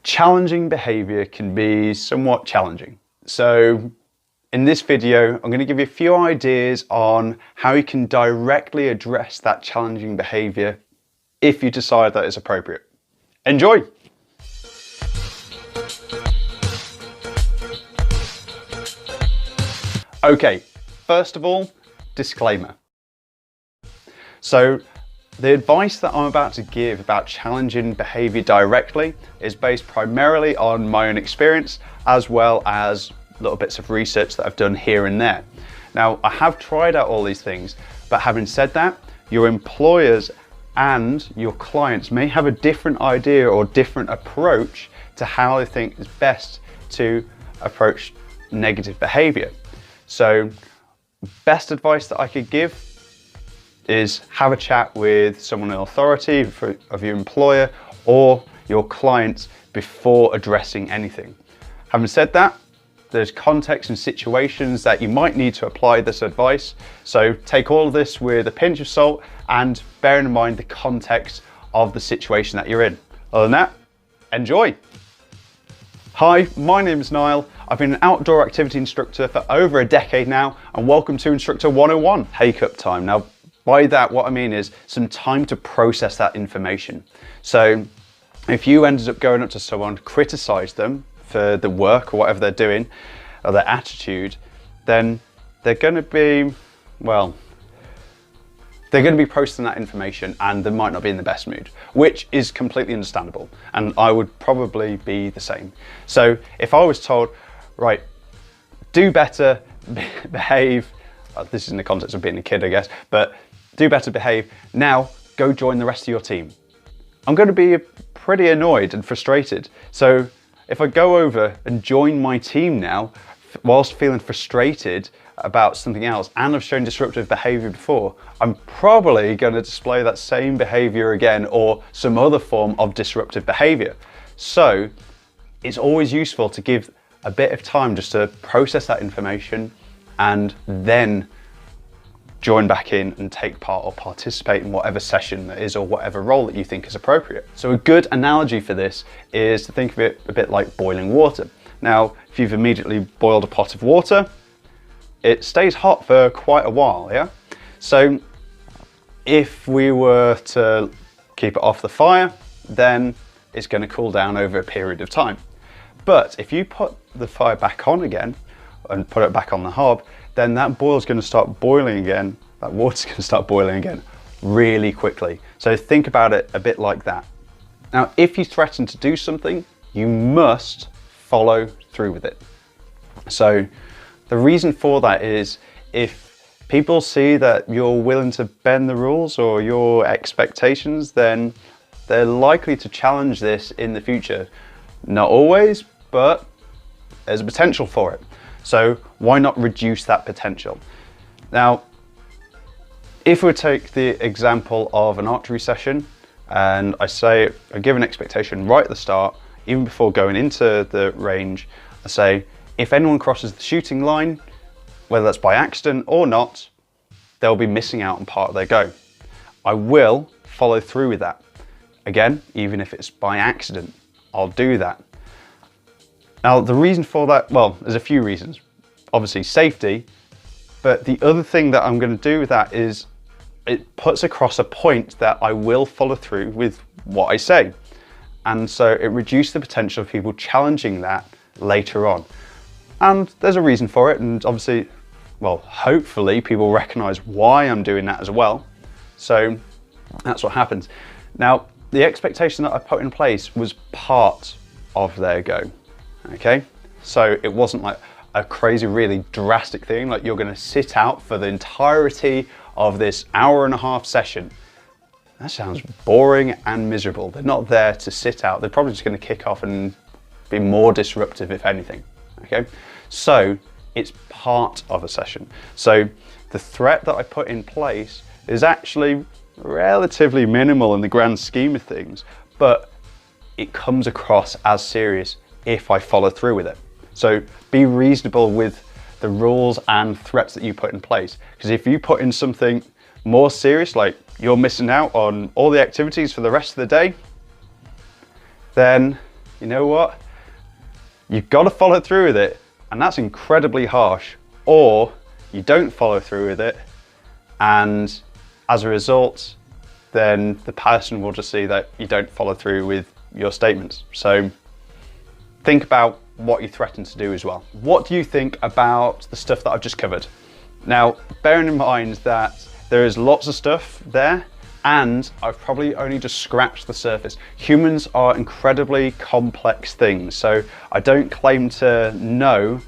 Challenging behaviour can be somewhat challenging. So in this video, I'm going to give you a few ideas on how you can directly address that challenging behaviour if you decide that it's appropriate. Enjoy! Okay, first of all, disclaimer. So the advice that I'm about to give about challenging behaviour directly is based primarily on my own experience, as well as little bits of research that I've done here and there. Now, I have tried out all these things, but having said that, your employers and your clients may have a different idea or different approach to how they think is best to approach negative behaviour. So, best advice that I could give is have a chat with someone in authority of your employer or your clients before addressing anything. Having said that, there's context and situations that you might need to apply this advice. So take all of this with a pinch of salt and bear in mind the context of the situation that you're in. Other than that, enjoy. Hi, my name is Niall. I've been an outdoor activity instructor for over a decade now, and welcome to Instructor 101, Take-Up Time. Now, by that, what I mean is some time to process that information. So if you ended up going up to someone, criticize them for the work or whatever they're doing, or their attitude, then they're going to be, well, they're going to be processing that information and they might not be in the best mood, which is completely understandable. And I would probably be the same. So if I was told, right, do better, behave, this is in the context of being a kid, I guess, but do better, behave, now go join the rest of your team. I'm going to be pretty annoyed and frustrated. So if I go over and join my team now, whilst feeling frustrated about something else, and I've shown disruptive behaviour before, I'm probably going to display that same behaviour again or some other form of disruptive behaviour. So it's always useful to give a bit of time just to process that information and then join back in and take part or participate in whatever session that is or whatever role that you think is appropriate. So a good analogy for this is to think of it a bit like boiling water. Now, if you've immediately boiled a pot of water, it stays hot for quite a while, yeah? So if we were to keep it off the fire, then it's going to cool down over a period of time. But if you put the fire back on again and put it back on the hob, then that boil's going to start boiling again, that water's going to start boiling again really quickly. So think about it a bit like that. Now, if you threaten to do something, you must follow through with it. So the reason for that is if people see that you're willing to bend the rules or your expectations, then they're likely to challenge this in the future. Not always, but there's a potential for it. So why not reduce that potential? Now, if we take the example of an archery session, and I give an expectation right at the start, even before going into the range, I say, if anyone crosses the shooting line, whether that's by accident or not, they'll be missing out on part of their go. I will follow through with that. Again, even if it's by accident, I'll do that. Now, the reason for that, well, there's a few reasons. Obviously, safety, but the other thing that I'm going to do with that is it puts across a point that I will follow through with what I say. And so it reduces the potential of people challenging that later on. And there's a reason for it, and obviously, well, hopefully people recognize why I'm doing that as well. So that's what happens. Now, the expectation that I put in place was part of their go. Okay, so it wasn't like a crazy, really drastic thing, like you're going to sit out for the entirety of this hour-and-a-half session. That sounds boring and miserable. They're not there to sit out. They're probably just going to kick off and be more disruptive, if anything. Okay, so it's part of a session. So the threat that I put in place is actually relatively minimal in the grand scheme of things, but it comes across as serious if I follow through with it. So be reasonable with the rules and threats that you put in place. Because if you put in something more serious, like you're missing out on all the activities for the rest of the day, then you know what? You've got to follow through with it, and that's incredibly harsh. Or you don't follow through with it, and as a result, then the person will just see that you don't follow through with your statements. So think about what you threaten to do as well. What do you think about the stuff that I've just covered? Now, bearing in mind that there is lots of stuff there, and I've probably only just scratched the surface. Humans are incredibly complex things, so I don't claim to know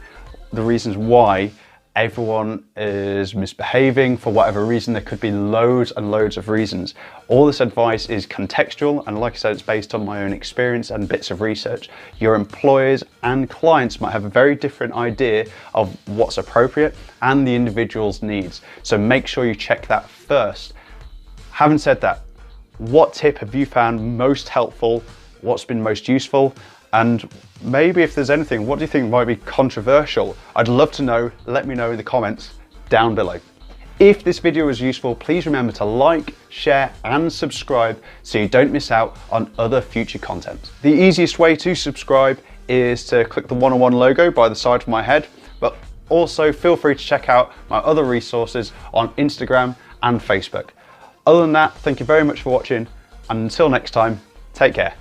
the reasons why everyone is misbehaving for whatever reason. There could be loads and loads of reasons. All this advice is contextual, and like I said, it's based on my own experience and bits of research. Your employers and clients might have a very different idea of what's appropriate and the individual's needs. So make sure you check that first. Having said that, what tip have you found most helpful? What's been most useful? And maybe if there's anything, what do you think might be controversial? I'd love to know. Let me know in the comments down below. If this video was useful, please remember to like, share, and subscribe so you don't miss out on other future content. The easiest way to subscribe is to click the 101 logo by the side of my head, but also feel free to check out my other resources on Instagram and Facebook. Other than that, thank you very much for watching, and until next time, take care.